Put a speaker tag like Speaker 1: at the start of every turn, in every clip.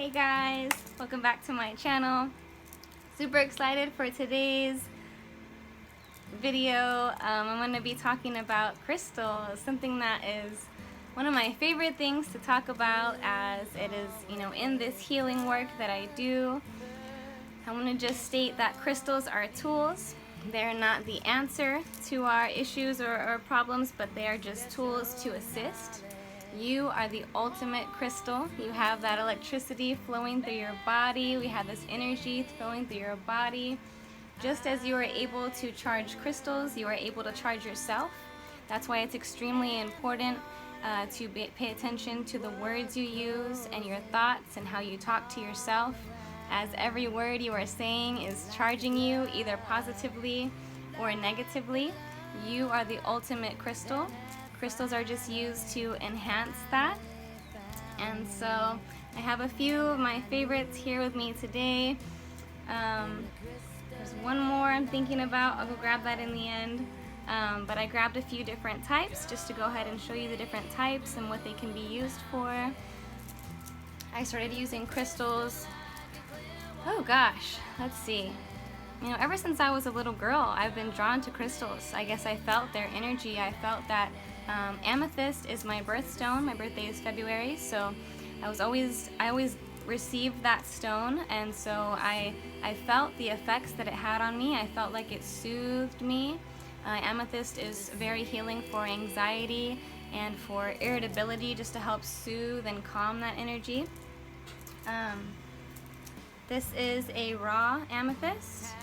Speaker 1: Hey guys, welcome back to my channel. Super excited for today's video. I'm going to be talking about crystals, something that is one of my favorite things to talk about as it is, in this healing work that I do. I want to just state that crystals are tools. They're not the answer to our issues or problems, but they are just tools to assist. You are the ultimate crystal. You have that electricity flowing through your body. We have this energy flowing through your body. Just as you are able to charge crystals, you are able to charge yourself. That's why it's extremely important to pay attention to the words you use and your thoughts and how you talk to yourself, as every word you are saying is charging you either positively or negatively. You are the ultimate crystal. Crystals are just used to enhance that. And so I have a few of my favorites here with me today. There's one more I'm thinking about. I'll go grab that in the end. But I grabbed a few different types just to go ahead and show you the different types and what they can be used for. I started using crystals, oh gosh, let's see. Ever since I was a little girl, I've been drawn to crystals. I guess I felt their energy. I felt that amethyst is my birthstone. My birthday is February, so I always received that stone, and so I felt the effects that it had on me. I felt like it soothed me. Amethyst is very healing for anxiety and for irritability, just to help soothe and calm that energy. This is a raw amethyst.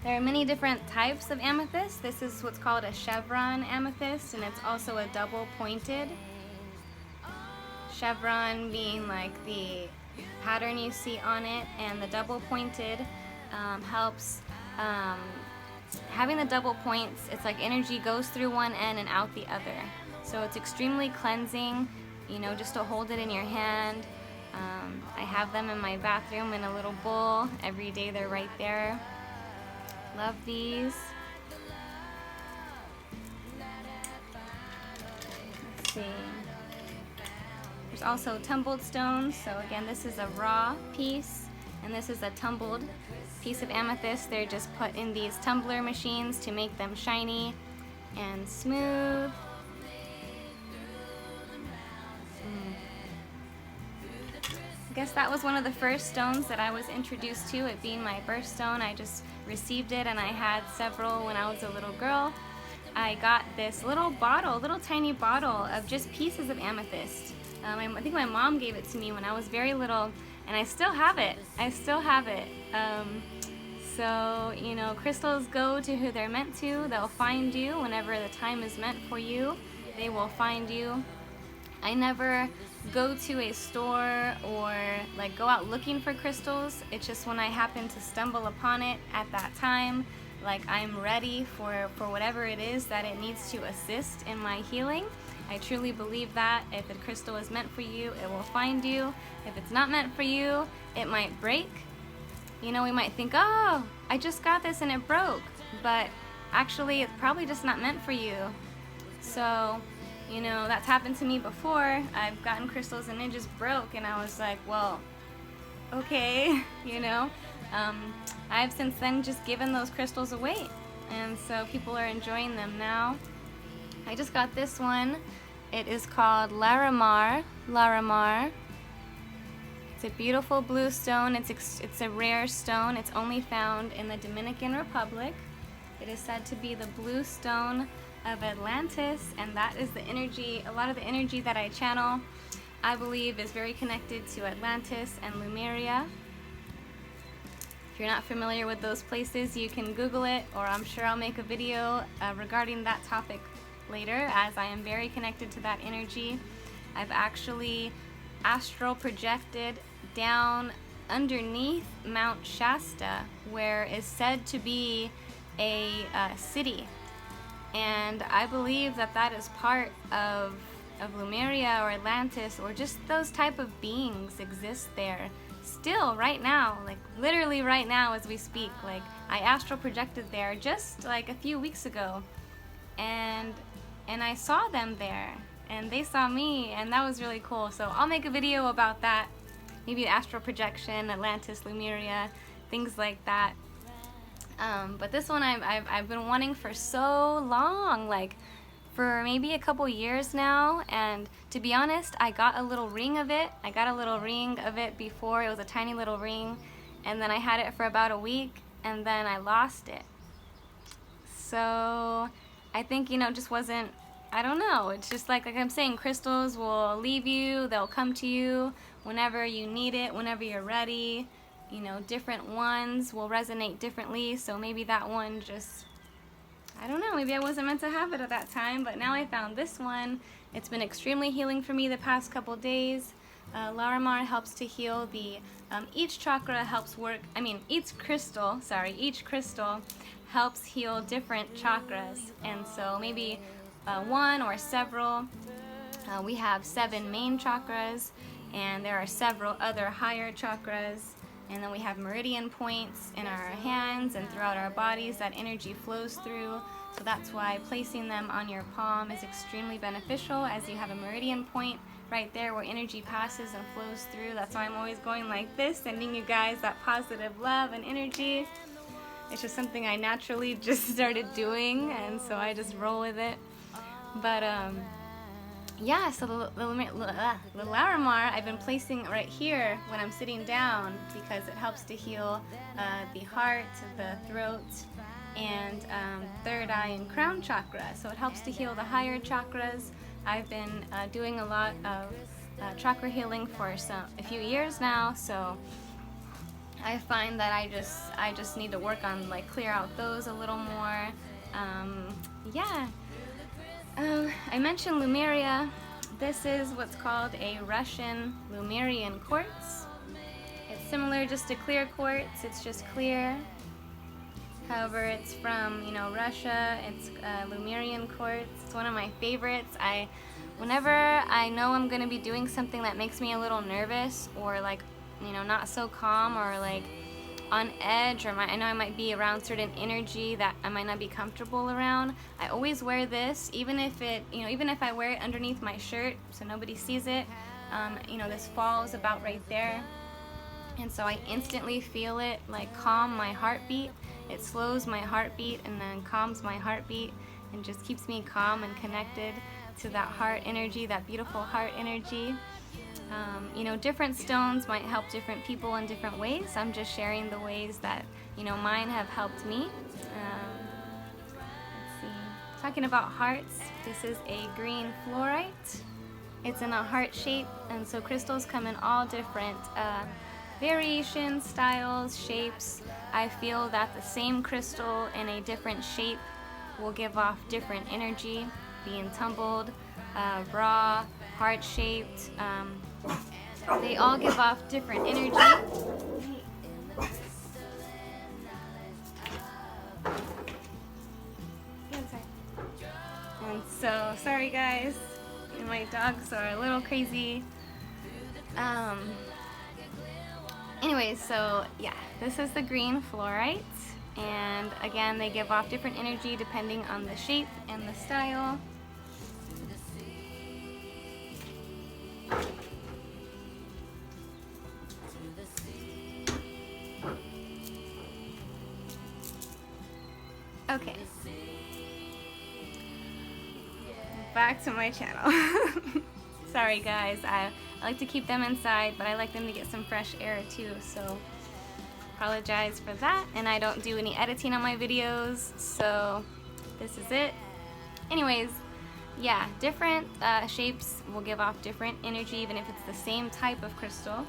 Speaker 1: There are many different types of amethyst. This is what's called a chevron amethyst, and it's also a double pointed. Chevron being like the pattern you see on it, and the double pointed helps. Having the double points, it's like energy goes through one end and out the other. So it's extremely cleansing, just to hold it in your hand. I have them in my bathroom in a little bowl. Every day they're right there. Love these. Let's see. There's also tumbled stones. So again, this is a raw piece, and this is a tumbled piece of amethyst. They're just put in these tumbler machines to make them shiny and smooth. I guess that was one of the first stones that I was introduced to, it being my birthstone. I just received it, and I had several when I was a little girl. I got this little tiny bottle of just pieces of amethyst. I think my mom gave it to me when I was very little, and I still have it. So, crystals go to who they're meant to. They'll find you whenever the time is meant for you. They will find you. I never go to a store or go out looking for crystals. It's just when I happen to stumble upon it at that time, I'm ready for whatever it is that it needs to assist in my healing. I truly believe that if the crystal is meant for you, it will find you. If it's not meant for you, it might break. We might think, oh, I just got this and it broke, but actually it's probably just not meant for you. So, that's happened to me before. I've gotten crystals and it just broke, and I was like, well, okay, I've since then just given those crystals away, and so people are enjoying them now. I just got this one. It is called Larimar. It's a beautiful blue stone. It's a rare stone. It's only found in the Dominican Republic. It is said to be the blue stone of Atlantis, and that is the energy, a lot of the energy that I channel, I believe, is very connected to Atlantis and Lemuria. If you're not familiar with those places, you can Google it, or I'm sure I'll make a video regarding that topic later, as I am very connected to that energy. I've actually astral projected down underneath Mount Shasta, where is said to be a city. And I believe that is part of Lemuria or Atlantis, or just those type of beings exist there still right now, literally right now as we speak. I astral projected there just a few weeks ago, and and I saw them there, and they saw me, and that was really cool. So I'll make a video about that, maybe astral projection, Atlantis, Lemuria, things like that. But this one I've been wanting for so long, like for maybe a couple years now, and to be honest, I got a little ring of it. I got a little ring of it before. It was a tiny little ring, and then I had it for about a week, and then I lost it. So I think, you know, just wasn't, I don't know, it's just like I'm saying, crystals will leave you, they'll come to you whenever you need it, whenever you're ready. You know, different ones will resonate differently, so maybe that one just, I don't know, maybe I wasn't meant to have it at that time, but now I found this one. It's been extremely healing for me the past couple days. Larimar helps to heal the, each chakra helps work, each crystal helps heal different chakras, and so maybe one or several. We have 7 main chakras, and there are several other higher chakras, and then we have meridian points in our hands and throughout our bodies that energy flows through. So that's why placing them on your palm is extremely beneficial, as you have a meridian point right there where energy passes and flows through. That's why I'm always going like this, sending you guys that positive love and energy. It's just something I naturally just started doing, and so I just roll with it. But yeah, so the Larimar I've been placing right here when I'm sitting down, because it helps to heal the heart, the throat, and third eye and crown chakra. So it helps to heal the higher chakras. I've been doing a lot of chakra healing for a few years now, so I find that I just need to work on, like, clear out those a little more. Yeah. I mentioned Lemuria. This is what's called a Russian Lemurian quartz. It's similar just to clear quartz, it's just clear. However, it's from, you know, Russia. It's Lemurian quartz. It's one of my favorites. Whenever I know I'm gonna be doing something that makes me a little nervous, or like, you know, not so calm, or like on edge, or I know I might be around certain energy that I might not be comfortable around, I always wear this, even if I wear it underneath my shirt so nobody sees it. You know, this falls about right there, and so I instantly feel it like calm my heartbeat. It slows my heartbeat and then calms my heartbeat, and just keeps me calm and connected to that heart energy, that beautiful heart energy. You know, different stones might help different people in different ways. I'm just sharing the ways that, you know, mine have helped me. Let's see. Talking about hearts, this is a green fluorite. It's in a heart shape, and so crystals come in all different variations, styles, shapes. I feel that the same crystal in a different shape will give off different energy, being tumbled, raw, heart-shaped. They all give off different energy. And so, sorry guys, my dogs are a little crazy. Anyways, so yeah, this is the green fluorite, and again, they give off different energy depending on the shape and the style. Okay, back to my channel. Sorry guys, I like to keep them inside, but I like them to get some fresh air too, so apologize for that. And I don't do any editing on my videos, so this is it. Anyways, yeah, different shapes will give off different energy, even if it's the same type of crystal.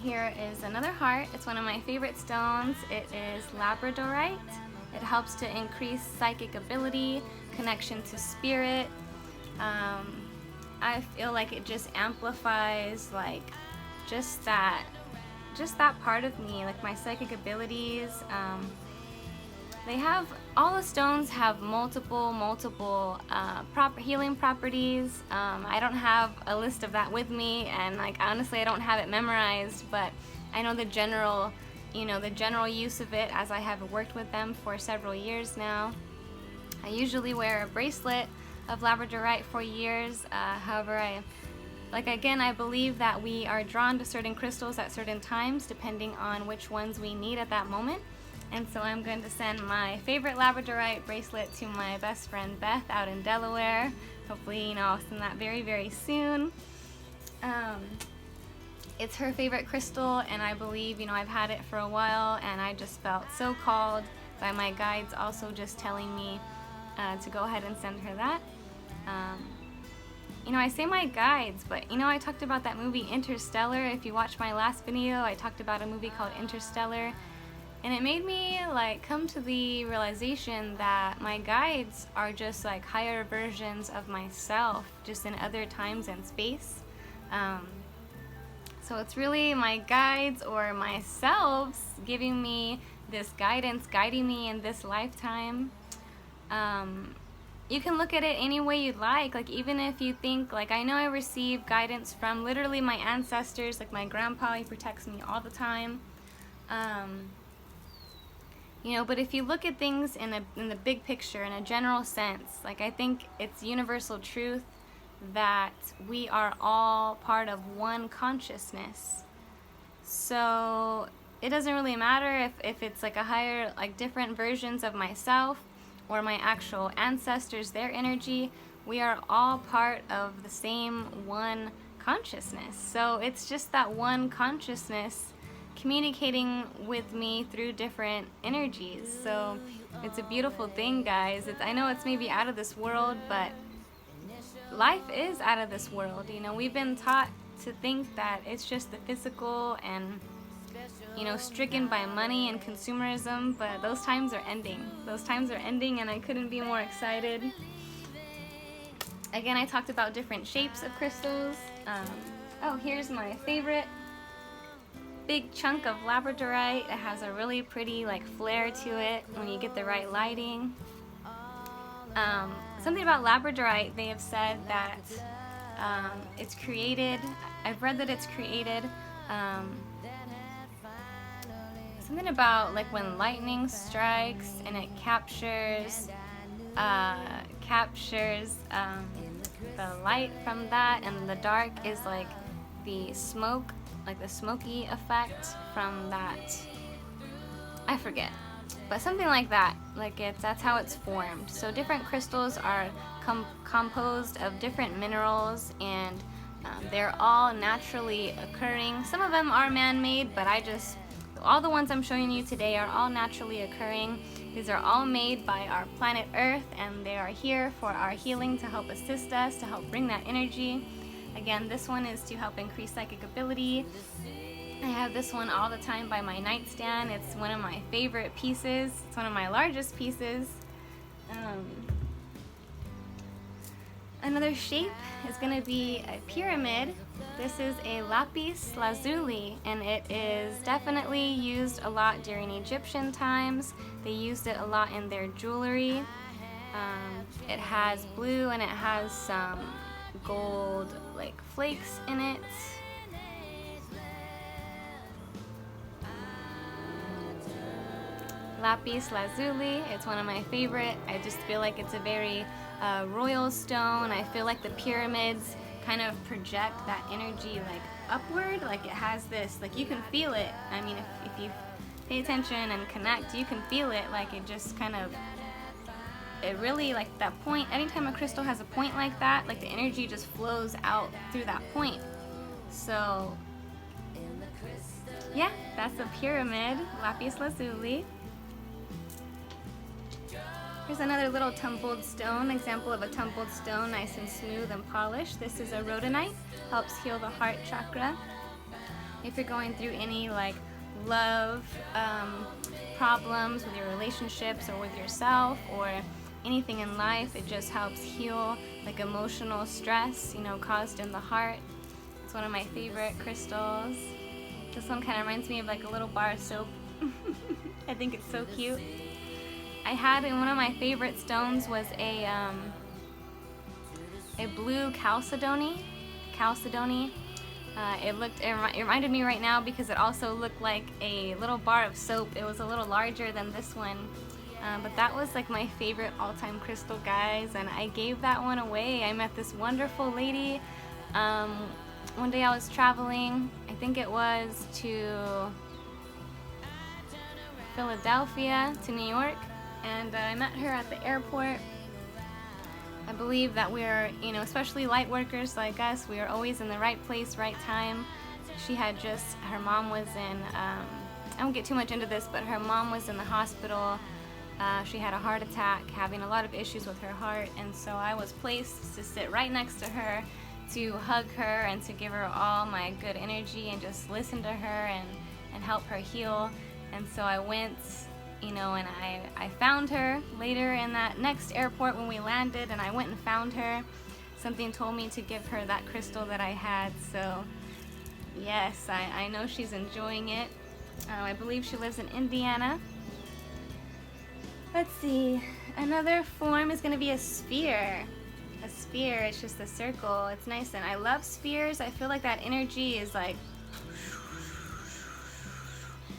Speaker 1: Here is another heart. It's one of my favorite stones. It is labradorite. It helps to increase psychic ability, connection to spirit. I feel like it just amplifies, like, just that part of me, like my psychic abilities. They have, all the stones have multiple healing properties. I don't have a list of that with me, and like honestly I don't have it memorized, but I know the general use of it, as I have worked with them for several years now. I usually wear a bracelet of labradorite for years. However, I believe that we are drawn to certain crystals at certain times depending on which ones we need at that moment. And so I'm going to send my favorite labradorite bracelet to my best friend Beth out in Delaware. Hopefully, I'll send that very, very soon. It's her favorite crystal, and I believe, I've had it for a while, and I just felt so called by my guides also just telling me to go ahead and send her that. I say my guides, but I talked about that movie Interstellar. If you watched my last video, I talked about a movie called Interstellar, and it made me come to the realization that my guides are just higher versions of myself, just in other times and space. So it's really my guides or myself giving me this guidance, guiding me in this lifetime. You can look at it any way you'd like even if you think, I know I receive guidance from literally my ancestors, my grandpa, he protects me all the time. But if you look at things in the big picture, in a general sense, I think it's universal truth that we are all part of one consciousness. So it doesn't really matter if it's a higher, different versions of myself or my actual ancestors, their energy. We are all part of the same one consciousness. So it's just that one consciousness communicating with me through different energies. So it's a beautiful thing, guys. I know it's maybe out of this world, but life is out of this world. We've been taught to think that it's just the physical and stricken by money and consumerism, but those times are ending. Those times are ending, and I couldn't be more excited. Again, I talked about different shapes of crystals. Here's my favorite big chunk of labradorite. It has a really pretty flare to it when you get the right lighting. Something about labradorite, they have said that it's created, I've read that it's created, something about when lightning strikes and it captures the light from that, and the dark is the smoke, the smoky effect from that. I forget, but something like that. That's how it's formed. So different crystals are composed of different minerals, and they're all naturally occurring. Some of them are man-made, but all the ones I'm showing you today are all naturally occurring. These are all made by our planet Earth, and they are here for our healing, to help assist us, to help bring that energy. Again, this one is to help increase psychic ability. I have this one all the time by my nightstand. It's one of my favorite pieces. It's one of my largest pieces. Another shape is going to be a pyramid. This is a lapis lazuli, and it is definitely used a lot during Egyptian times. They used it a lot in their jewelry. It has blue and it has some gold flakes in it. Lapis lazuli, it's one of my favorite. I just feel like it's a very royal stone. I feel like the pyramids kind of project that energy upward. It has this, you can feel it. I mean, if you pay attention and connect, you can feel it. It just kind of, it really, that point, anytime a crystal has a point like that, the energy just flows out through that point. So yeah, that's a pyramid, lapis lazuli. Here's another little tumbled stone, example of a tumbled stone, nice and smooth and polished. This is a rhodonite, helps heal the heart chakra. If you're going through any love problems with your relationships or with yourself or anything in life, it just helps heal emotional stress, caused in the heart. It's one of my favorite crystals. This one kind of reminds me of a little bar of soap. I think it's so cute. I had, one of my favorite stones was a blue chalcedony. It reminded me right now because it also looked like a little bar of soap. It was a little larger than this one. But that was like my favorite all-time crystal, guys, and I gave that one away. I met this wonderful lady. One day I was traveling, I think it was to Philadelphia to New York, and I met her at the airport. I believe that we're, especially light workers like us, we are always in the right place, right time. Her mom was in, I won't get too much into this, but her mom was in the hospital. She had a heart attack, having a lot of issues with her heart, and so I was placed to sit right next to her, to hug her and to give her all my good energy and just listen to her and help her heal. And so I went, and I found her later in that next airport when we landed, and I went and found her. Something told me to give her that crystal that I had, so yes, I know she's enjoying it. I believe she lives in Indiana. Let's see, another form is going to be a sphere. A sphere, it's just a circle. It's nice, and I love spheres. I feel like that energy is like,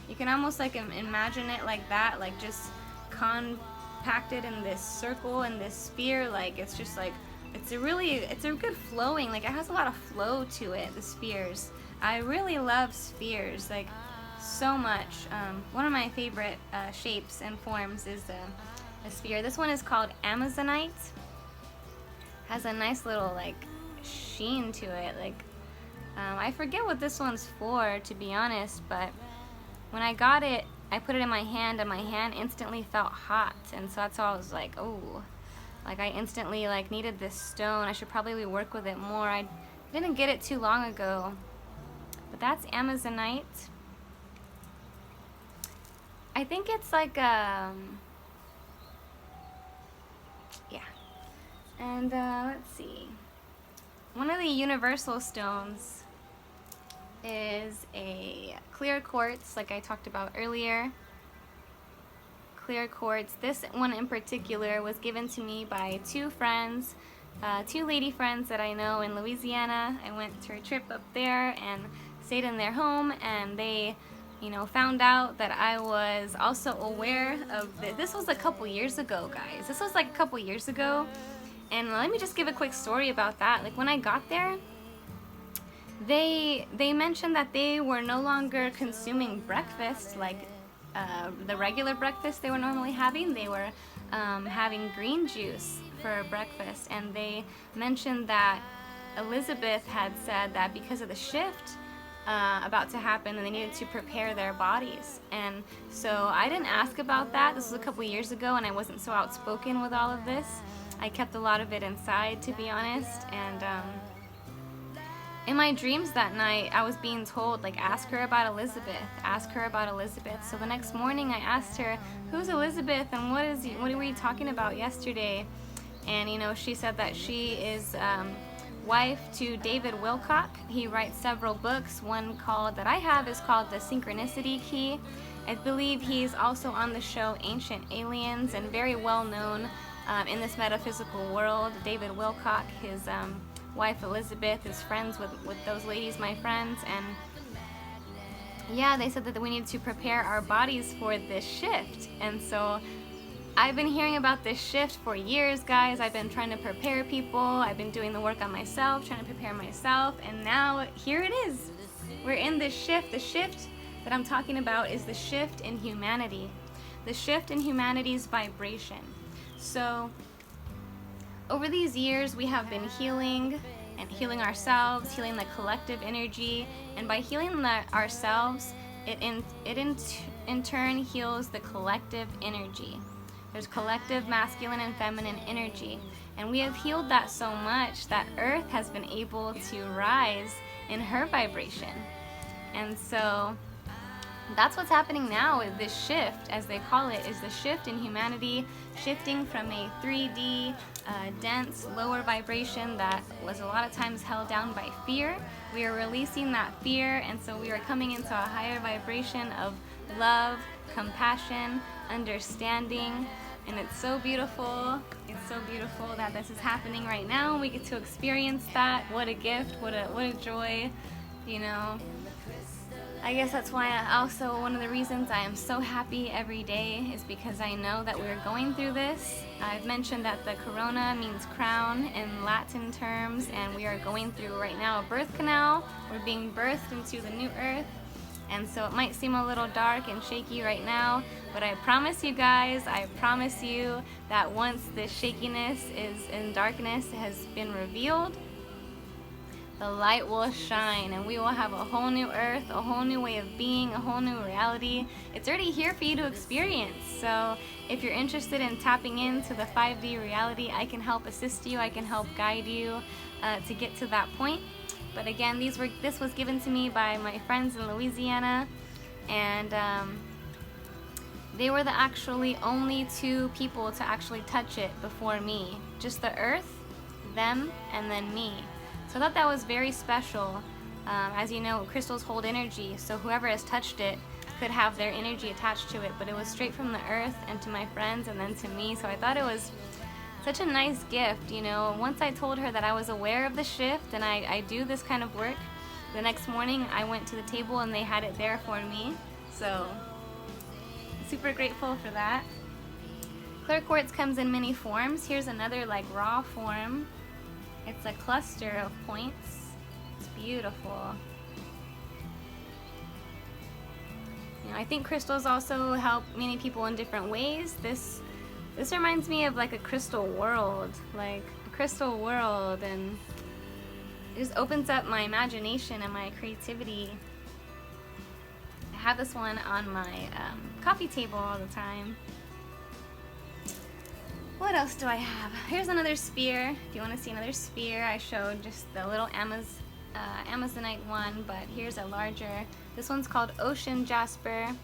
Speaker 1: you can almost like imagine it like that, like just compacted in this circle, in this sphere. Like it's just like, it's a good flowing, like it has a lot of flow to it, the spheres. I really love spheres, like so much. One of my favorite shapes and forms is a sphere. This one is called Amazonite. Has a nice little like sheen to it. Like I forget what this one's for, to be honest, but when I got it, I put it in my hand, and my hand instantly felt hot, and so that's why I was like, oh, like I instantly like needed this stone. I should probably work with it more. I didn't get it too long ago, but that's Amazonite. I think it's like yeah. And let's see. One of the universal stones is a clear quartz, like I talked about earlier. Clear quartz. This one in particular was given to me by two friends, two lady friends that I know in Louisiana. I went to a trip up there and stayed in their home, and they found out that I was also aware of this was a couple years ago, guys. This was like a couple years ago, and let me just give a quick story about that. Like when I got there, they mentioned that they were no longer consuming breakfast, like the regular breakfast they were normally having. They were having green juice for breakfast, and they mentioned that Elizabeth had said that because of the shift about to happen, and they needed to prepare their bodies. And so I didn't ask about that. This was a couple years ago, and I wasn't so outspoken with all of this. I kept a lot of it inside, to be honest. And in my dreams that night, I was being told, like, ask her about Elizabeth, ask her about Elizabeth. So the next morning I asked her, who's Elizabeth, and what were you talking about yesterday? And she said that she is wife to David Wilcock. He writes several books. One that I have is called The Synchronicity Key. I believe he's also on the show Ancient Aliens, and very well known in this metaphysical world. David Wilcock, his wife Elizabeth, is friends with those ladies, my friends, and yeah, they said that we need to prepare our bodies for this shift. And so I've been hearing about this shift for years, guys. I've been trying to prepare people. I've been doing the work on myself, trying to prepare myself, and now here it is. We're in this shift. The shift that I'm talking about is the shift in humanity, the shift in humanity's vibration. So over these years, we have been healing and healing ourselves, healing the collective energy, and by healing ourselves, it in turn heals the collective energy. There's collective masculine and feminine energy, and we have healed that so much that Earth has been able to rise in her vibration. And so that's what's happening now with this shift, as they call it, is the shift in humanity, shifting from a 3D, dense, lower vibration that was a lot of times held down by fear. We are releasing that fear, and so we are coming into a higher vibration of love, compassion, understanding, and it's so beautiful. It's so beautiful that this is happening right now. We get to experience that. What a gift, what a joy, I guess that's why one of the reasons I am so happy every day is because I know that we're going through this. I've mentioned that the corona means crown in Latin terms, and we are going through right now a birth canal. We're being birthed into the new earth, and so it might seem a little dark and shaky right now, but I promise you guys, I promise you that once this shakiness and darkness has been revealed, the light will shine and we will have a whole new earth, a whole new way of being, a whole new reality. It's already here for you to experience. So if you're interested in tapping into the 5D reality, I can help assist you, I can help guide you to get to that point. But again, this was given to me by my friends in Louisiana, and they were the actually only 2 people to actually touch it before me. Just the earth, them, and then me. So I thought that was very special. As you know, crystals hold energy, so whoever has touched it could have their energy attached to it, but it was straight from the earth and to my friends and then to me. So I thought it was such a nice gift, you know. Once I told her that I was aware of the shift and I do this kind of work, the next morning I went to the table and they had it there for me. So super grateful for that. Clear quartz comes in many forms. Here's another like raw form. It's a cluster of points. It's beautiful. You know, I think crystals also help many people in different ways. This reminds me of like a crystal world, and it just opens up my imagination and my creativity. I have this one on my coffee table all the time. What else do I have? Here's another spear. If you want to see another spear, I showed just the little Amazonite one, but here's a larger. This one's called Ocean Jasper.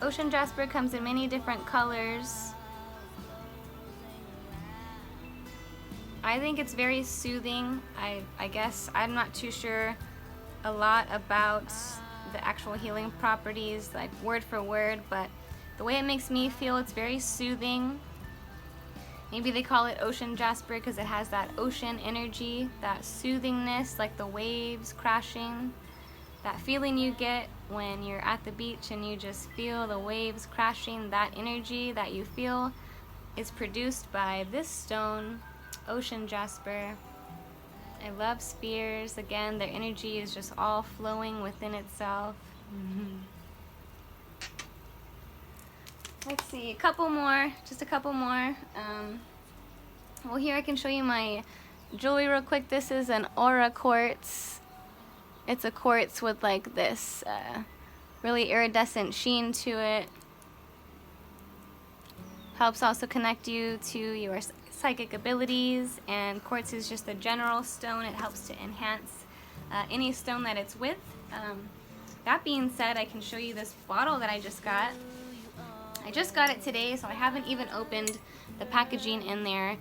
Speaker 1: Ocean Jasper comes in many different colors. I think it's very soothing. I guess I'm not too sure a lot about the actual healing properties, like word for word, but the way it makes me feel, it's very soothing. Maybe they call it ocean jasper because it has that ocean energy, that soothingness, like the waves crashing. That feeling you get when you're at the beach and you just feel the waves crashing, that energy that you feel is produced by this stone, ocean jasper. I love spears. Again, their energy is just all flowing within itself. Let's see, just a couple more. Well, here I can show you my jewelry real quick. This is an aura quartz. It's a quartz with like this really iridescent sheen to it. Helps also connect you to your psychic abilities, and quartz is just a general stone. It helps to enhance any stone that it's with. That being said, I can show you this bottle that I just got. I just got it today, so I haven't even opened the packaging in there.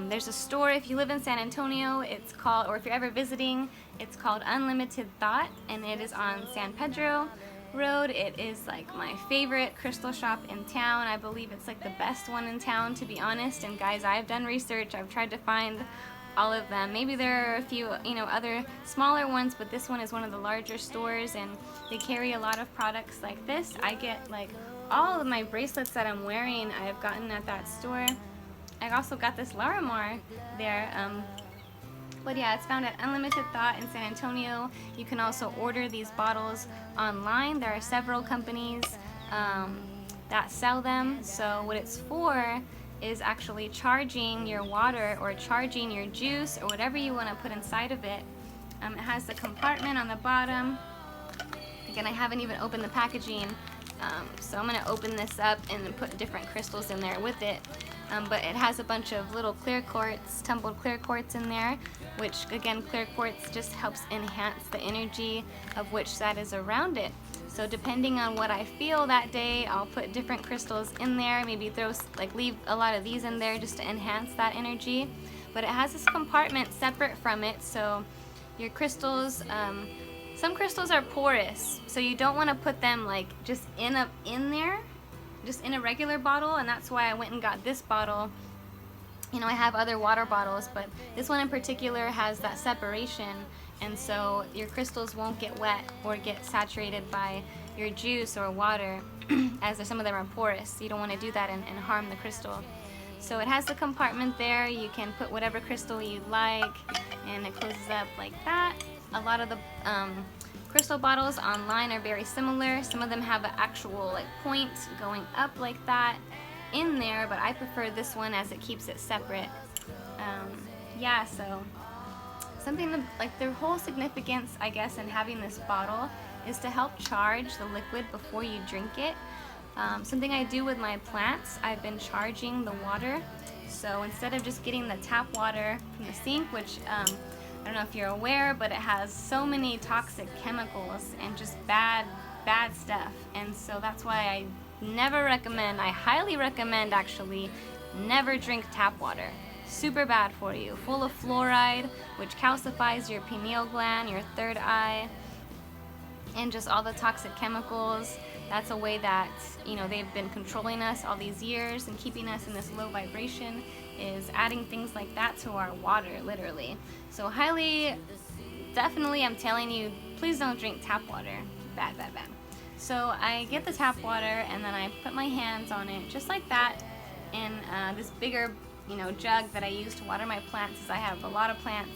Speaker 1: There's a store, if you live in San Antonio, it's called, or if you're ever visiting, it's called Unlimited Thought, and it is on San Pedro Road. It is like my favorite crystal shop in town. I believe it's like the best one in town, to be honest. And guys, I've done research. I've tried to find all of them. Maybe there are a few, other smaller ones, but this one is one of the larger stores, and they carry a lot of products like this. I get like all of my bracelets that I'm wearing, I've gotten at that store. I also got this Larimar there. But yeah, it's found at Unlimited Thought in San Antonio. You can also order these bottles online. There are several companies that sell them. So what it's for is actually charging your water or charging your juice or whatever you want to put inside of it. It has the compartment on the bottom. Again, I haven't even opened the packaging, so I'm going to open this up and then put different crystals in there with it. But it has a bunch of little clear quartz, tumbled clear quartz in there, which again, clear quartz just helps enhance the energy of which that is around it. So depending on what I feel that day, I'll put different crystals in there, maybe leave a lot of these in there just to enhance that energy. But it has this compartment separate from it, so your crystals, some crystals are porous, so you don't want to put them like just in there, just in a regular bottle, and that's why I went and got this bottle. I have other water bottles, but this one in particular has that separation, and so your crystals won't get wet or get saturated by your juice or water, as some of them are porous. So you don't want to do that and harm the crystal. So it has the compartment there. You can put whatever crystal you'd like, and it closes up like that. A lot of the crystal bottles online are very similar. Some of them have an actual like point going up like that in there, but I prefer this one as it keeps it separate. Yeah, so something that, like, the whole significance, I guess, in having this bottle is to help charge the liquid before you drink it. Something I do with my plants, I've been charging the water. So instead of just getting the tap water from the sink, which I don't know if you're aware, but it has so many toxic chemicals and just bad stuff. And so that's why I never recommend, I highly recommend actually, never drink tap water. Super bad for you. Full of fluoride, which calcifies your pineal gland, your third eye, and just all the toxic chemicals. That's a way that, you know, they've been controlling us all these years and keeping us in this low vibration, is adding things like that to our water, literally. So highly, definitely, I'm telling you, please don't drink tap water. Bad. So I get the tap water and then I put my hands on it just like that in this bigger, you know, jug that I use to water my plants, as I have a lot of plants.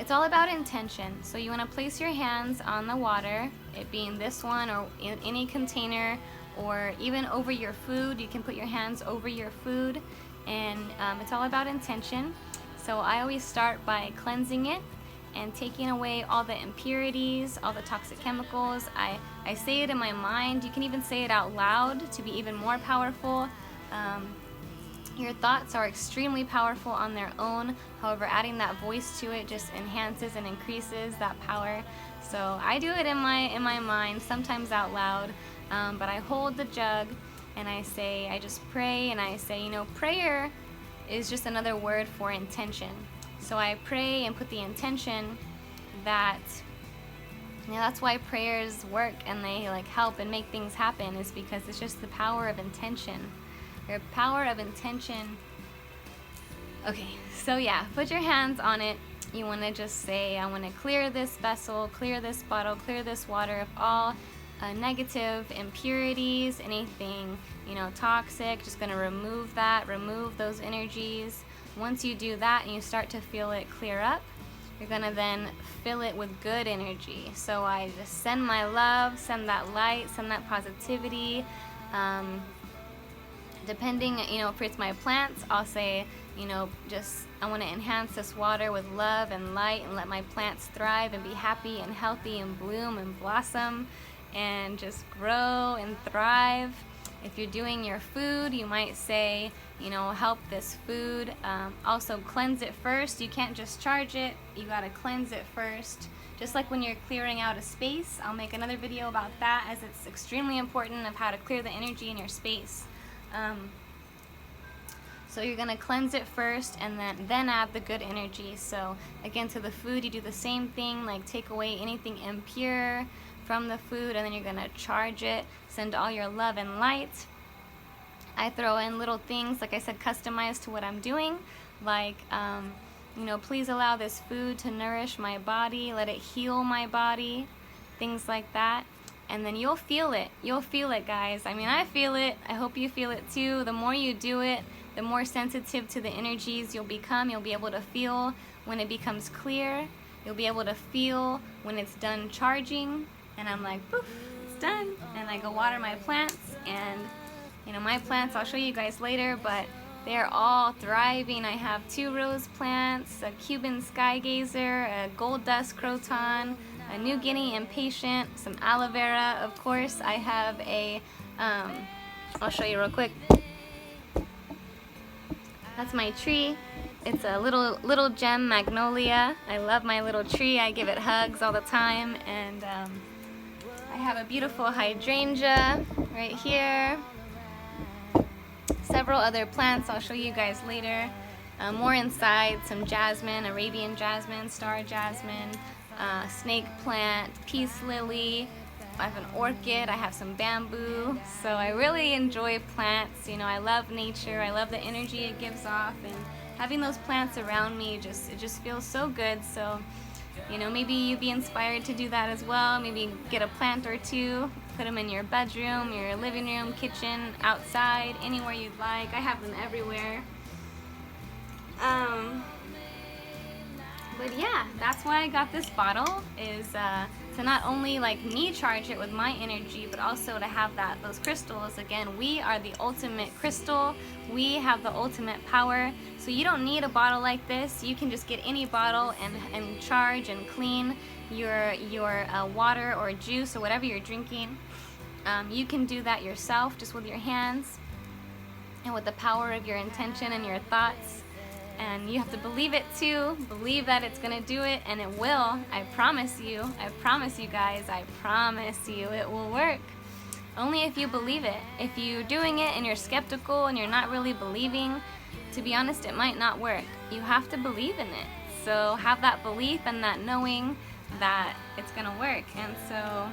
Speaker 1: It's all about intention. So you want to place your hands on the water, it being this one or in any container, or even over your food. You can put your hands over your food, and it's all about intention. So I always start by cleansing it and taking away all the impurities, all the toxic chemicals. I say it in my mind. You can even say it out loud to be even more powerful. Your thoughts are extremely powerful on their own. However, adding that voice to it just enhances and increases that power. So I do it in my mind, sometimes out loud, but I hold the jug and I just pray, and I say, you know, prayer is just another word for intention. So I pray and put the intention that, you know, that's why prayers work and they like help and make things happen, is because it's just the power of intention. Your power of intention. Okay, so yeah, put your hands on it. You want to just say, I want to clear this vessel, clear this bottle, clear this water of all negative impurities, anything, you know, toxic. Just going to remove that, remove those energies. Once you do that and you start to feel it clear up, you're going to then fill it with good energy. So I just send my love, send that light, send that positivity. Depending, you know, if it's my plants, I'll say, you know, just I want to enhance this water with love and light and let my plants thrive and be happy and healthy and bloom and blossom and just grow and thrive. If you're doing your food, you might say, you know, help this food. Also cleanse it first. You can't just charge it. You got to cleanse it first. Just like when you're clearing out a space. I'll make another video about that, as it's extremely important of how to clear the energy in your space. So you're going to cleanse it first and then add the good energy. So again, to the food, you do the same thing, like take away anything impure from the food, and then you're going to charge it, send all your love and light. I throw in little things, like I said, customized to what I'm doing, like, you know, please allow this food to nourish my body, let it heal my body, things like that. And then you'll feel it. You'll feel it, guys. I mean, I feel it. I hope you feel it too. The more you do it, the more sensitive to the energies you'll become. You'll be able to feel when it becomes clear. You'll be able to feel when it's done charging. And I'm like, poof, it's done. And I go water my plants. And, you know, my plants, I'll show you guys later, but they're all thriving. I have 2 rose plants, a Cuban sky gazer, a gold dust croton, a New Guinea impatient, some aloe vera, of course. I have a, I'll show you real quick. That's my tree. It's a little gem magnolia. I love my little tree. I give it hugs all the time. And I have a beautiful hydrangea right here. Several other plants I'll show you guys later. More inside, some jasmine, Arabian jasmine, star jasmine, snake plant, peace lily, an orchid, I have some bamboo. So I really enjoy plants. You know, I love nature, I love the energy it gives off, and having those plants around me, it just feels so good. So, you know, maybe you be inspired to do that as well. Maybe get a plant or two, put them in your bedroom, your living room, kitchen, outside, anywhere you'd like. I have them everywhere. But yeah, that's why I got this bottle, is to not only like me charge it with my energy, but also to have those crystals. Again, we are the ultimate crystal. We have the ultimate power. So you don't need a bottle like this. You can just get any bottle and charge and clean your water or juice or whatever you're drinking. You can do that yourself just with your hands and with the power of your intention and your thoughts. And you have to believe it too. Believe that it's gonna do it, and it will. I promise you. I promise you guys. I promise you it will work. Only if you believe it. If you're doing it and you're skeptical and you're not really believing, to be honest, it might not work. You have to believe in it. So have that belief and that knowing that it's gonna work. And so,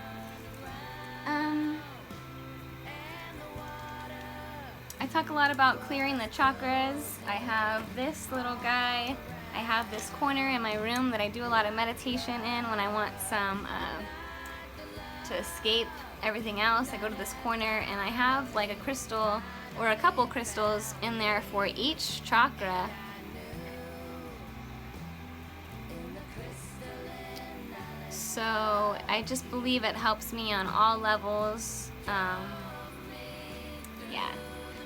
Speaker 1: I talk a lot about clearing the chakras. I have this little guy. I have this corner in my room that I do a lot of meditation in when I want some to escape everything else. I go to this corner and I have like a crystal or a couple crystals in there for each chakra. So I just believe it helps me on all levels. Yeah.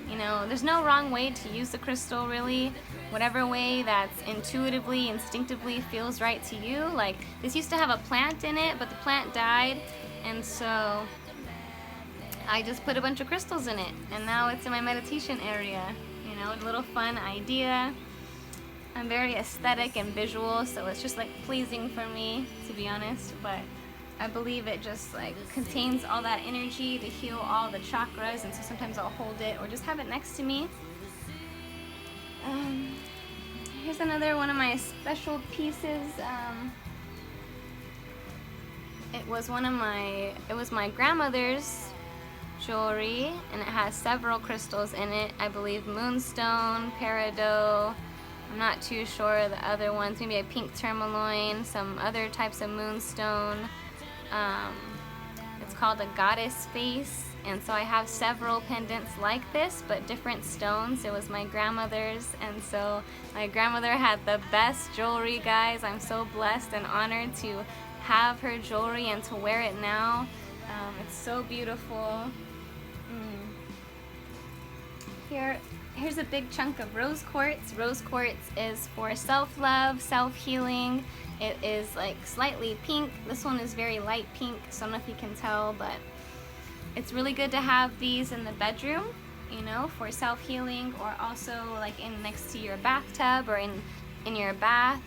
Speaker 1: You know, there's no wrong way to use the crystal, really. Whatever way that's intuitively, instinctively feels right to you. Like, this used to have a plant in it, but the plant died, and so I just put a bunch of crystals in it, and now it's in my meditation area. You know, a little fun idea. I'm very aesthetic and visual, so it's just like pleasing for me, to be honest, but I believe it just like contains all that energy to heal all the chakras, and so sometimes I'll hold it or just have it next to me. Here's another one of my special pieces. It was my grandmother's jewelry, and it has several crystals in it. I believe moonstone, peridot. I'm not too sure the other ones. Maybe a pink tourmaline, some other types of moonstone. It's called a goddess face, and so I have several pendants like this, but different stones. It was my grandmother's, and so my grandmother had the best jewelry, guys. I'm so blessed and honored to have her jewelry and to wear it now. It's so beautiful. Here's a big chunk of rose quartz. Rose quartz is for self-love, self-healing. It is like slightly pink. This one is very light pink, so I don't know if you can tell, but it's really good to have these in the bedroom, you know, for self-healing, or also like next to your bathtub or in your bath,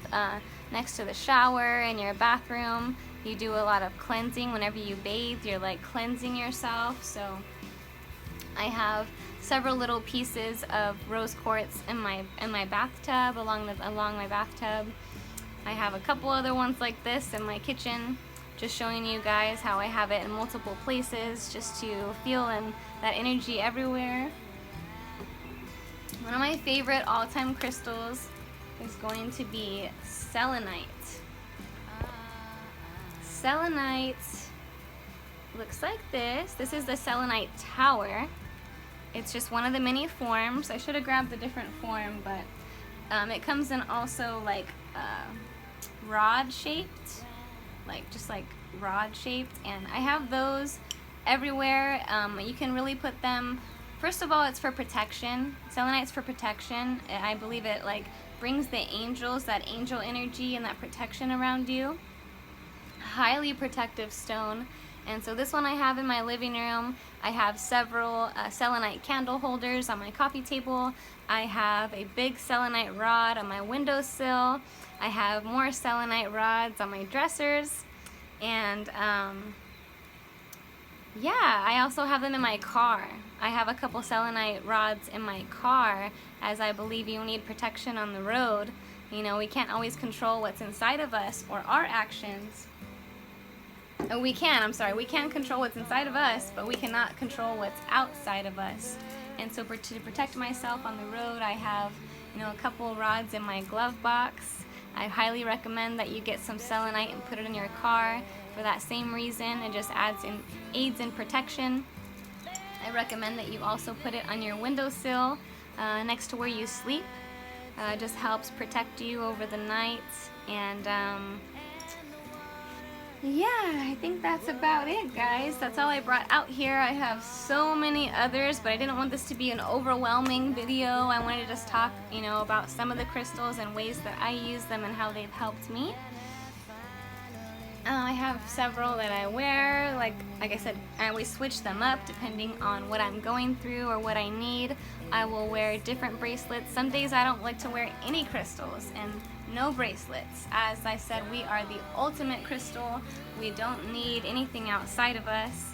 Speaker 1: next to the shower, in your bathroom. You do a lot of cleansing. Whenever you bathe, you're like cleansing yourself. So I have several little pieces of rose quartz in my bathtub, along my bathtub. I have a couple other ones like this in my kitchen, just showing you guys how I have it in multiple places, just to feel that energy everywhere. One of my favorite all-time crystals is going to be selenite. Selenite looks like this. This is the selenite tower. It's just one of the many forms. I should have grabbed a different form, but it comes in also like rod shaped, just like rod shaped, and I have those everywhere. You can really put them, first of all, it's for protection. Selenite's for protection. I believe it like brings the angels, that angel energy and that protection around you. Highly protective stone. And so this one I have in my living room. I have several selenite candle holders on my coffee table. I have a big selenite rod on my windowsill. I have more selenite rods on my dressers. And yeah, I also have them in my car. I have a couple selenite rods in my car, as I believe you need protection on the road. You know, we can't always control what's inside of us or our actions. We can, I'm sorry, we can control what's inside of us, but we cannot control what's outside of us. And so to protect myself on the road, I have, you know, a couple rods in my glove box. I highly recommend that you get some selenite and put it in your car for that same reason. It just aids in protection. I recommend that you also put it on your windowsill next to where you sleep. It just helps protect you over the night. And yeah, I think that's about it, guys. That's all I brought out here. I have so many others, but I didn't want this to be an overwhelming video. I wanted to just talk, you know, about some of the crystals and ways that I use them and how they've helped me. I have several that I wear. Like I said, I always switch them up depending on what I'm going through or what I need. I will wear different bracelets. Some days I don't like to wear any crystals and no bracelets. As I said, we are the ultimate crystal. We don't need anything outside of us.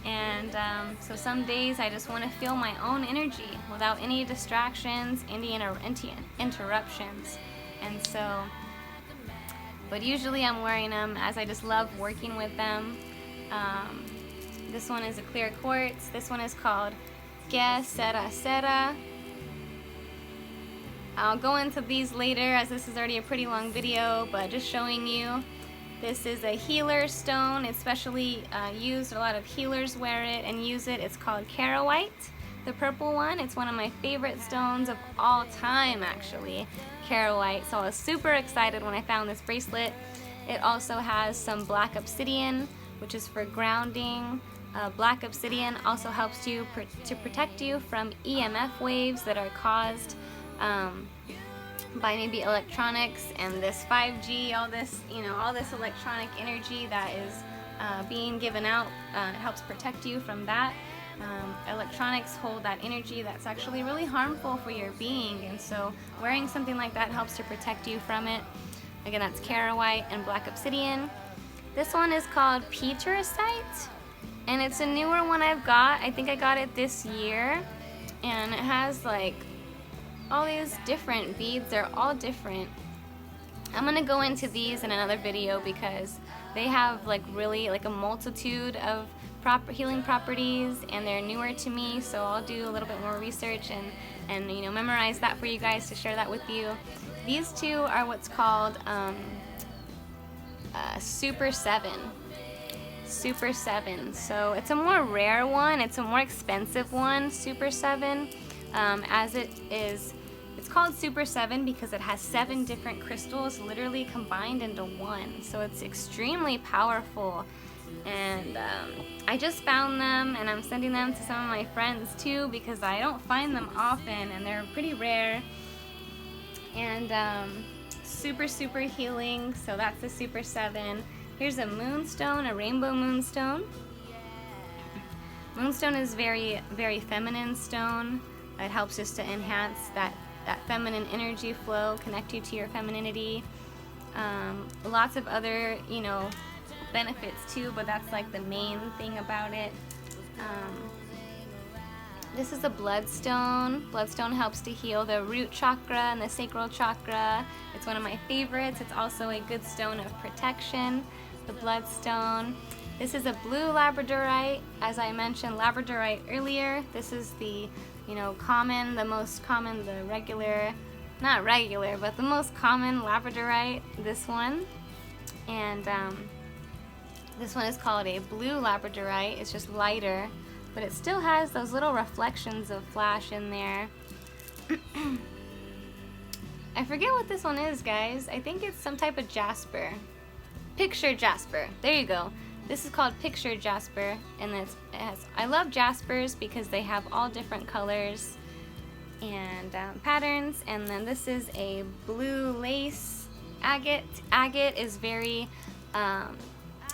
Speaker 1: And so some days I just want to feel my own energy without any distractions, any interruptions. And so, but usually I'm wearing them as I just love working with them. This one is a clear quartz. This one is called Que Sera Sera. I'll go into these later as this is already a pretty long video, but just showing you. This is a healer stone. It's specially used. A lot of healers wear it and use it. It's called Charoite, the purple one. It's one of my favorite stones of all time, actually, Charoite. So I was super excited when I found this bracelet. It also has some black obsidian, which is for grounding. Black obsidian also helps you to protect you from EMF waves that are caused by maybe electronics and this 5G, all this, you know, all this electronic energy that is being given out. It helps protect you from that. Electronics hold that energy that's actually really harmful for your being, and so wearing something like that helps to protect you from it. Again, that's Charoite and black obsidian. This one is called Petersite, and it's a newer one I've got. I think I got it this year, and it has like all these different beads. They're all different. I'm gonna go into these in another video because they have like really like a multitude of healing properties, and they're newer to me, so I'll do a little bit more research and you know, memorize that for you guys to share that with you. These two are what's called Super 7. Super 7. So it's a more rare one. It's a more expensive one, Super 7, as it is. It's called Super 7 because it has 7 different crystals literally combined into one. So it's extremely powerful. And I just found them, and I'm sending them to some of my friends too because I don't find them often, and they're pretty rare. And super, super healing. So that's the Super 7. Here's a moonstone, a rainbow moonstone. Moonstone is very, very feminine stone. It helps just to enhance that feminine energy flow, connect you to your femininity. Lots of other, you know, benefits too, but that's like the main thing about it. This is a bloodstone. Bloodstone helps to heal the root chakra and the sacral chakra. It's one of my favorites. It's also a good stone of protection, the bloodstone. This is a blue labradorite. As I mentioned labradorite earlier, this is the, you know, common, the most common, the regular, not regular, but the most common labradorite, this one. And this one is called a blue labradorite. It's just lighter, but it still has those little reflections of flash in there. I forget what this one is, guys. I think it's some type of jasper. Picture jasper. There you go. This is called picture jasper, and it has, I love jaspers because they have all different colors and patterns. And then this is a blue lace agate. Agate is very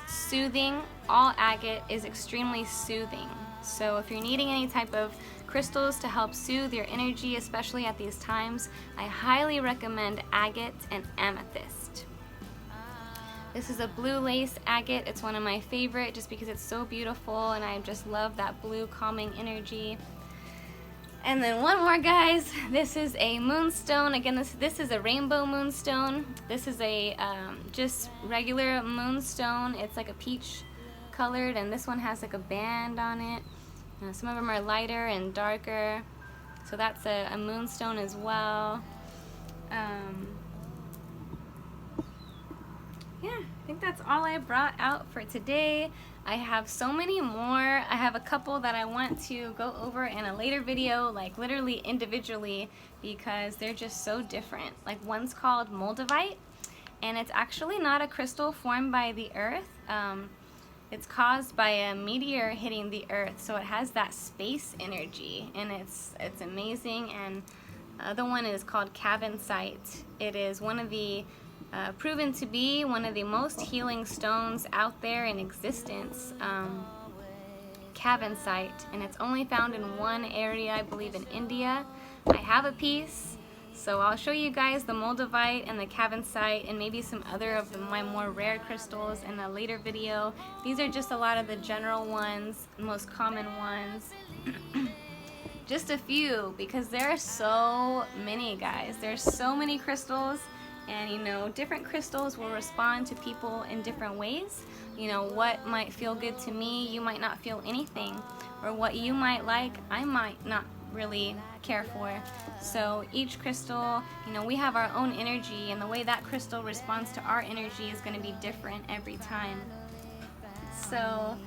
Speaker 1: soothing. All agate is extremely soothing. So if you're needing any type of crystals to help soothe your energy, especially at these times, I highly recommend agate and amethyst. This is a blue lace agate. It's one of my favorite just because it's so beautiful, and I just love that blue calming energy. And then one more, guys. This is a moonstone. Again, this is a rainbow moonstone. This is a just regular moonstone. It's like a peach colored, and this one has like a band on it. Some of them are lighter and darker. So that's a moonstone as well. Yeah, I think that's all I brought out for today. I have so many more. I have a couple that I want to go over in a later video, like literally individually, because they're just so different. Like one's called Moldavite, and it's actually not a crystal formed by the earth. It's caused by a meteor hitting the earth, so it has that space energy, and it's amazing. And the other one is called Cavansite. It is one of the proven to be one of the most healing stones out there in existence, Cavansite, and it's only found in one area, I believe in India. I have a piece, so I'll show you guys the Moldavite and the Cavansite and maybe some other of my more rare crystals in a later video. These are just a lot of the general ones, most common ones. Just a few, because there are so many, guys. There's so many crystals. And you know, different crystals will respond to people in different ways. You know, what might feel good to me, you might not feel anything. Or what you might like, I might not really care for. So each crystal, you know, we have our own energy, and the way that crystal responds to our energy is going to be different every time. So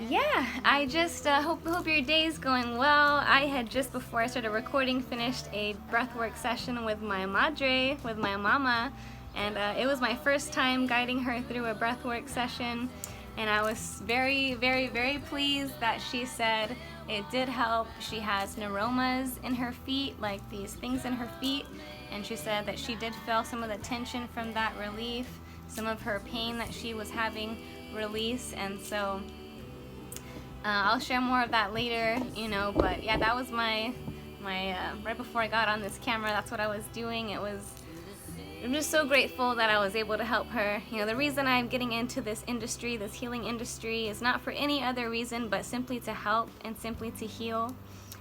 Speaker 1: yeah, I just hope your day's going well. I had just before I started recording finished a breathwork session with my madre, with my mama, and it was my first time guiding her through a breathwork session, and I was very, very, very pleased that she said it did help. She has neuromas in her feet, like these things in her feet, and she said that she did feel some of the tension from that relief, some of her pain that she was having release, and so I'll share more of that later, you know, but yeah, that was my right before I got on this camera, that's what I was doing. I'm just so grateful that I was able to help her. You know, the reason I'm getting into this industry, this healing industry, is not for any other reason, but simply to help and simply to heal.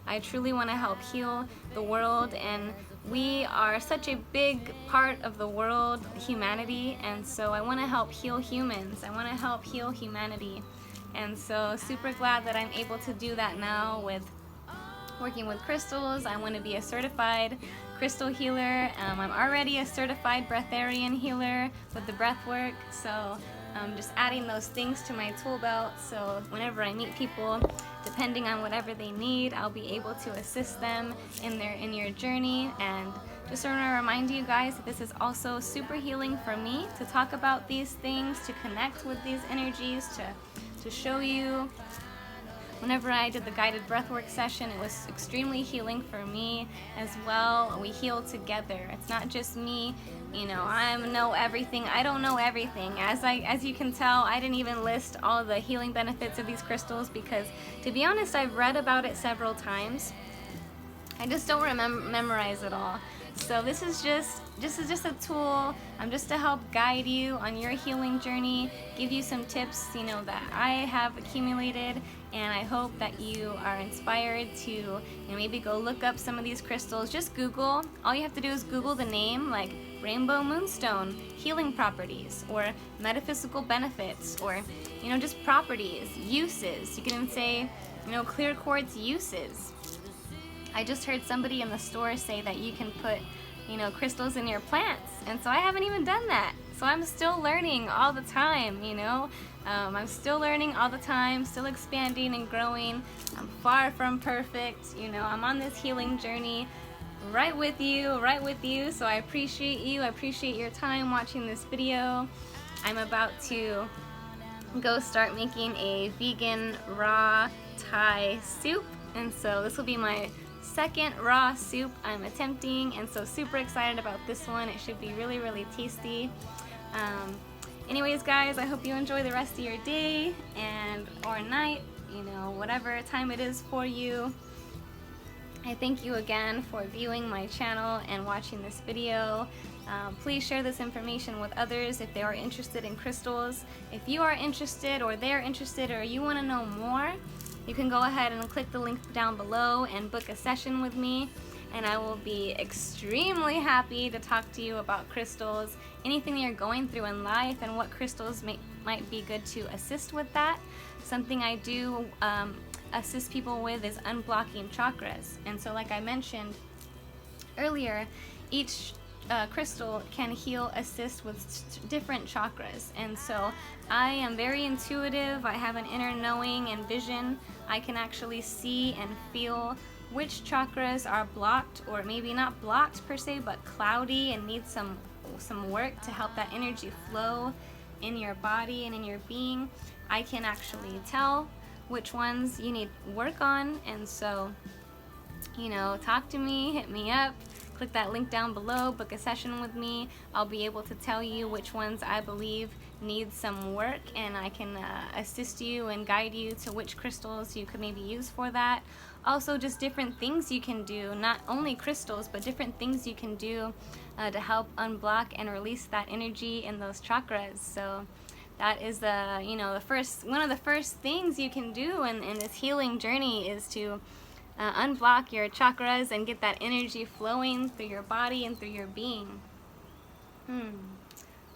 Speaker 1: I truly want to help heal the world, and we are such a big part of the world, humanity, and so I want to help heal humans. I want to help heal humanity. And so super glad that I'm able to do that now with working with crystals. I want to be a certified crystal healer. I'm already a certified breatharian healer with the breath work, so I'm just adding those things to my tool belt, so whenever I meet people, depending on whatever they need, I'll be able to assist them in your journey. And just want to remind you guys that this is also super healing for me to talk about these things, to connect with these energies, to show you. Whenever I did the guided breathwork session, it was extremely healing for me as well. We heal together. It's not just me, you know, I know everything. I don't know everything. As you can tell, I didn't even list all the healing benefits of these crystals because, to be honest, I've read about it several times. I just don't memorize it all. So this is just a tool. I'm just to help guide you on your healing journey, give you some tips, you know, that I have accumulated, and I hope that you are inspired to, you know, maybe go look up some of these crystals. Just Google. All you have to do is Google the name, like rainbow moonstone, healing properties, or metaphysical benefits, or, you know, just properties, uses. You can even say, you know, clear quartz uses. I just heard somebody in the store say that you can put, you know, crystals in your plants, and so I haven't even done that. So I'm still learning all the time, you know. I'm still learning all the time, still expanding and growing. I'm far from perfect, you know. I'm on this healing journey right with you, so I appreciate you. I appreciate your time watching this video. I'm about to go start making a vegan raw Thai soup, and so this will be my second raw soup I'm attempting, and so super excited about this one. It should be really, really tasty. Anyways, guys, I hope you enjoy the rest of your day or night, you know, whatever time it is for you. I thank you again for viewing my channel and watching this video. Please share this information with others if they are interested in crystals. If you are interested, or they're interested, or you want to know more, you can go ahead and click the link down below and book a session with me, and I will be extremely happy to talk to you about crystals, anything you're going through in life, and what crystals might be good to assist with that. Something I do assist people with is unblocking chakras. And so like I mentioned earlier, each crystal can heal, assist with different chakras. And so I am very intuitive. I have an inner knowing and vision. I can actually see and feel which chakras are blocked, or maybe not blocked per se, but cloudy and need some work to help that energy flow in your body and in your being. I can actually tell which ones you need work on. And so, you know, talk to me, hit me up, click that link down below, book a session with me. I'll be able to tell you which ones I believe need some work, and I can assist you and guide you to which crystals you could maybe use for that. Also, just different things you can do, not only crystals, but different things you can do to help unblock and release that energy in those chakras. So that is the, you know, one of the first things you can do in this healing journey is to unblock your chakras and get that energy flowing through your body and through your being.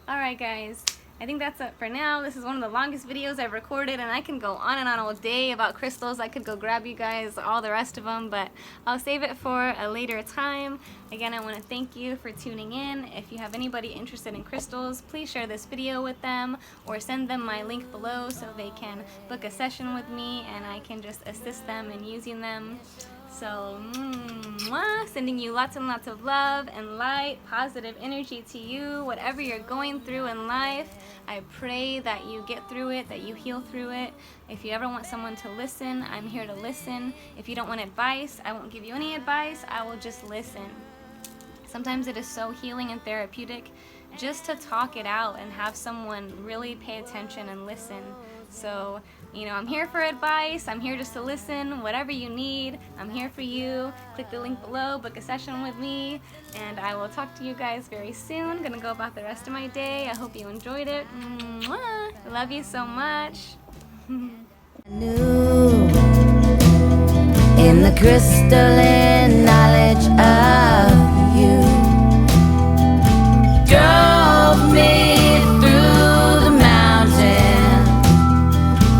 Speaker 1: Alright guys, I think that's it for now. This is one of the longest videos I've recorded, and I can go on and on all day about crystals. I could go grab you guys all the rest of them, but I'll save it for a later time. Again, I want to thank you for tuning in. If you have anybody interested in crystals, please share this video with them or send them my link below so they can book a session with me and I can just assist them in using them. So, sending you lots and lots of love and light, positive energy to you, whatever you're going through in life. I pray that you get through it, that you heal through it. If you ever want someone to listen, I'm here to listen. If you don't want advice, I won't give you any advice. I will just listen. Sometimes it is so healing and therapeutic just to talk it out and have someone really pay attention and listen. So, you know, I'm here for advice. I'm here just to listen. Whatever you need, I'm here for you. Click the link below, book a session with me, and I will talk to you guys very soon. Gonna go about the rest of my day. I hope you enjoyed it. Mwah! Love you so much.
Speaker 2: New in the crystalline knowledge of you, drove me through the mountain,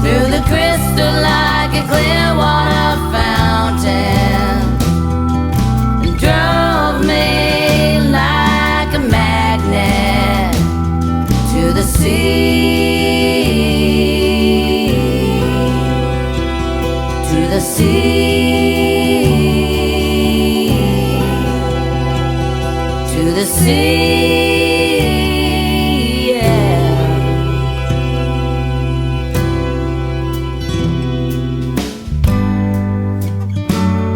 Speaker 2: through the crystal like a clear water fountain, and drove me like a magnet to the sea, to the sea, to the sea, yeah.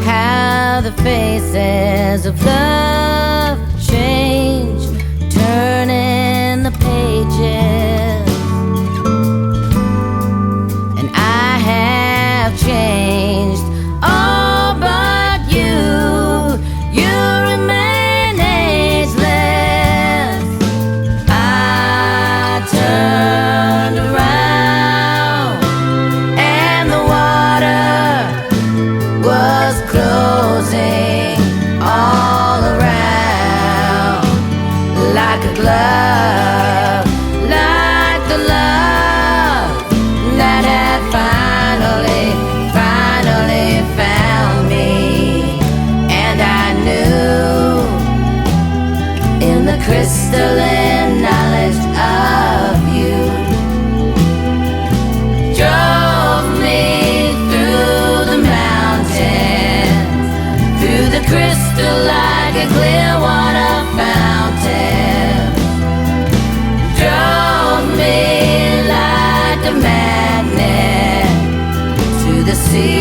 Speaker 2: How the faces of love change, turning the pages, and I have changed, all but you. You remain ageless. I turned around and the water was closing all around, like a glove, like the love that had finally found me. And I knew in the crystalline knowledge of you, drove me through the mountains, through the crystal like a clear water fountain, drove me like a magnet to the sea,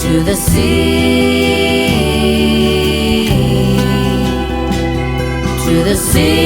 Speaker 2: to the sea, to the sea.